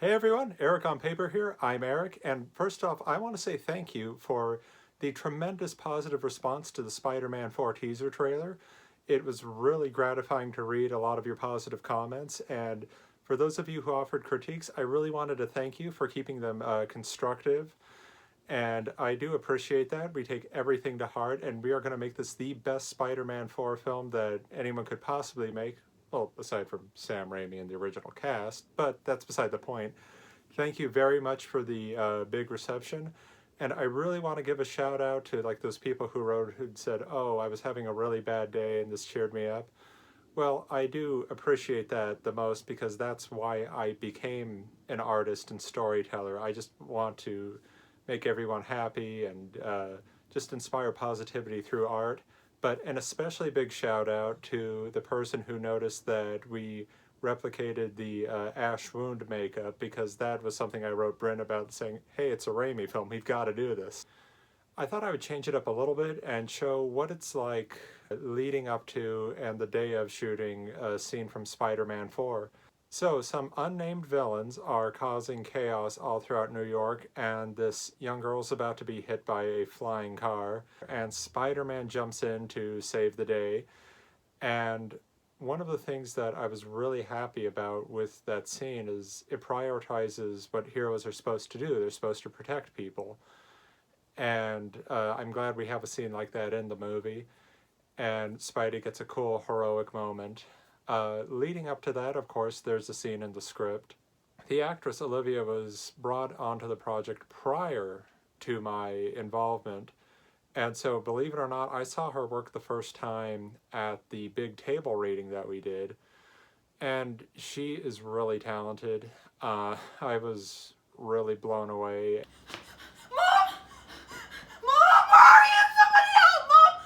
Hey everyone, Eric on Paper here. I'm Eric, and first off, I want to say thank you for the tremendous positive response to the Spider-Man 4 teaser trailer. It was really gratifying to read a lot of your positive comments, and for those of you who offered critiques, I really wanted to thank you for keeping them constructive, and I do appreciate that. We take everything to heart, and we are going to make this the best Spider-Man 4 film that anyone could possibly make. Well, aside from Sam Raimi and the original cast, but that's beside the point. Thank you very much for the big reception. And I really want to give a shout out to like those people who wrote who'd said, "Oh, I was having a really bad day and this cheered me up." Well, I do appreciate that the most because that's why I became an artist and storyteller. I just want to make everyone happy and just inspire positivity through art. But an especially big shout out to the person who noticed that we replicated the Ash wound makeup, because that was something I wrote Bryn about, saying, hey, it's a Raimi film, we've got to do this. I thought I would change it up a little bit and show what it's like leading up to and the day of shooting a scene from Spider-Man 4. So, some unnamed villains are causing chaos all throughout New York, and this young girl's about to be hit by a flying car, and Spider-Man jumps in to save the day. And one of the things that I was really happy about with that scene is it prioritizes what heroes are supposed to do. They're supposed to protect people. And I'm glad we have a scene like that in the movie. And Spidey gets a cool heroic moment. Leading up to that, of course, there's a scene in the script. The actress Olivia was brought onto the project prior to my involvement. And so, believe it or not, I saw her work the first time at the big table reading that we did. And she is really talented. I was really blown away. Mom! Mom, hurry up! Somebody help! Mom!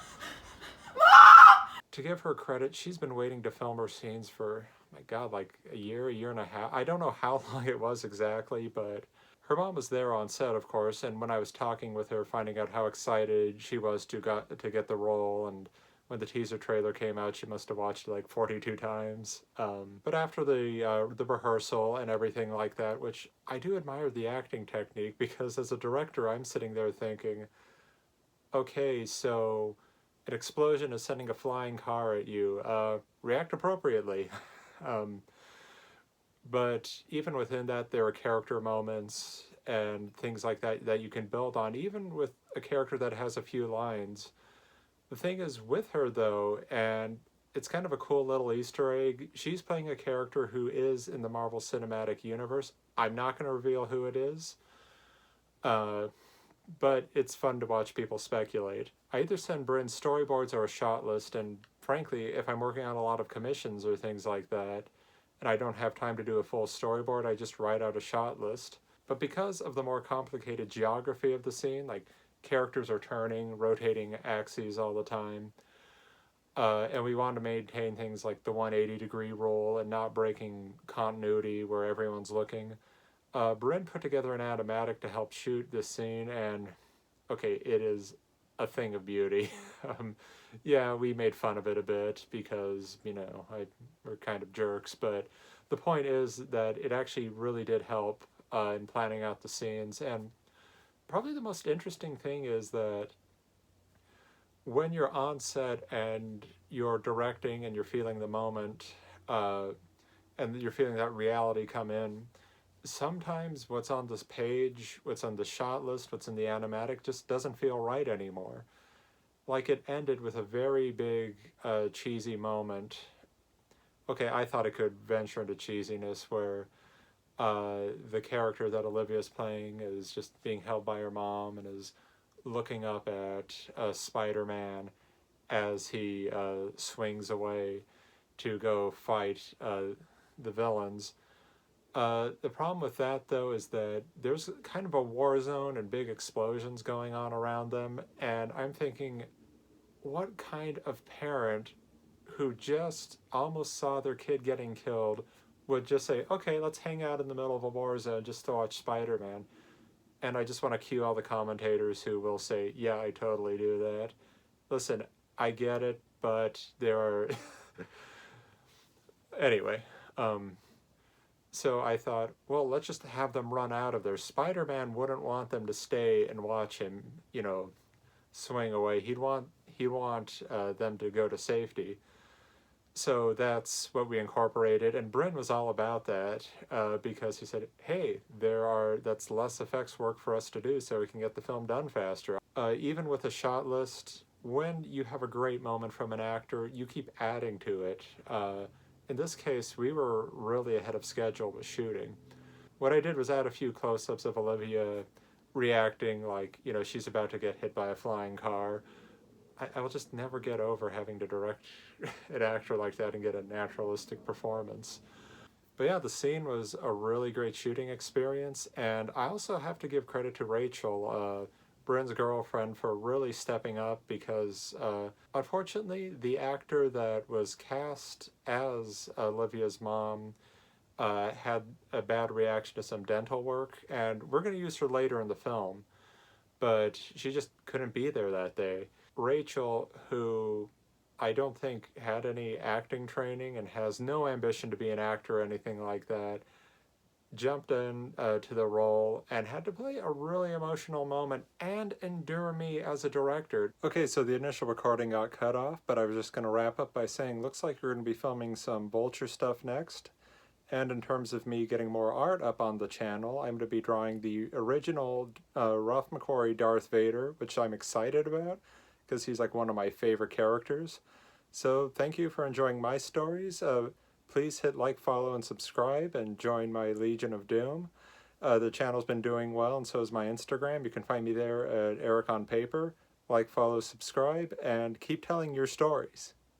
Mom! To give her credit, she's been waiting to film her scenes for, my God, like a year and a half. I don't know how long it was exactly, but her mom was there on set, of course, and when I was talking with her, finding out how excited she was to get the role, and when the teaser trailer came out, she must have watched it like 42 times. But after the rehearsal and everything like that, which I do admire the acting technique, because as a director, I'm sitting there thinking, okay, so an explosion is sending a flying car at you. React appropriately. um, but even within that, there are character moments and things like that that you can build on, even with a character that has a few lines. The thing is with her, though, and it's kind of a cool little Easter egg, she's playing a character who is in the Marvel Cinematic Universe. I'm not going to reveal who it is, but it's fun to watch people speculate. I either send Bryn storyboards or a shot list, and frankly, if I'm working on a lot of commissions or things like that, and I don't have time to do a full storyboard, I just write out a shot list. But because of the more complicated geography of the scene, like characters are turning, rotating axes all the time, and we want to maintain things like the 180-degree rule and not breaking continuity where everyone's looking. Bryn put together an animatic to help shoot this scene, and okay, it is a thing of beauty. Yeah, we made fun of it a bit because, we're kind of jerks, but the point is that it actually really did help in planning out the scenes. And probably the most interesting thing is that when you're on set and you're directing and you're feeling the moment, and you're feeling that reality come in, sometimes what's on this page, what's on the shot list, what's in the animatic just doesn't feel right anymore. Like it ended with a very big cheesy moment. Okay, I thought it could venture into cheesiness where the character that Olivia's playing is just being held by her mom and is looking up at Spider-Man as he swings away to go fight the villains. The problem with that, though, is that there's kind of a war zone and big explosions going on around them, and I'm thinking, what kind of parent who just almost saw their kid getting killed would just say, okay, let's hang out in the middle of a war zone just to watch Spider-Man? And I just want to cue all the commentators who will say, yeah, I totally do that. Listen, I get it, but there are... Anyway, So I thought, well, let's just have them run out of there. Spider-Man wouldn't want them to stay and watch him, swing away. He'd want them to go to safety. So that's what we incorporated, and Bryn was all about that because he said, "Hey, that's less effects work for us to do, so we can get the film done faster." Even with a shot list, when you have a great moment from an actor, you keep adding to it. In this case, we were really ahead of schedule with shooting. What I did was add a few close-ups of Olivia reacting like she's about to get hit by a flying car. I will just never get over having to direct an actor like that and get a naturalistic performance. But yeah, the scene was a really great shooting experience, and I also have to give credit to Rachel, Bryn's girlfriend, for really stepping up because unfortunately, the actor that was cast as Olivia's mom had a bad reaction to some dental work, and we're going to use her later in the film, but she just couldn't be there that day. Rachel, who I don't think had any acting training and has no ambition to be an actor or anything like that, jumped in to the role and had to play a really emotional moment and endure me as a director. Okay, so the initial recording got cut off, but I was just going to wrap up by saying, looks like you're going to be filming some Vulture stuff next. And in terms of me getting more art up on the channel, I'm going to be drawing the original Ralph McQuarrie Darth Vader, which I'm excited about because he's like one of my favorite characters. So thank you for enjoying my stories. Please hit like, follow, and subscribe, and join my Legion of Doom. The channel's been doing well, and so is my Instagram. You can find me there at Eric on Paper. Like, follow, subscribe, and keep telling your stories.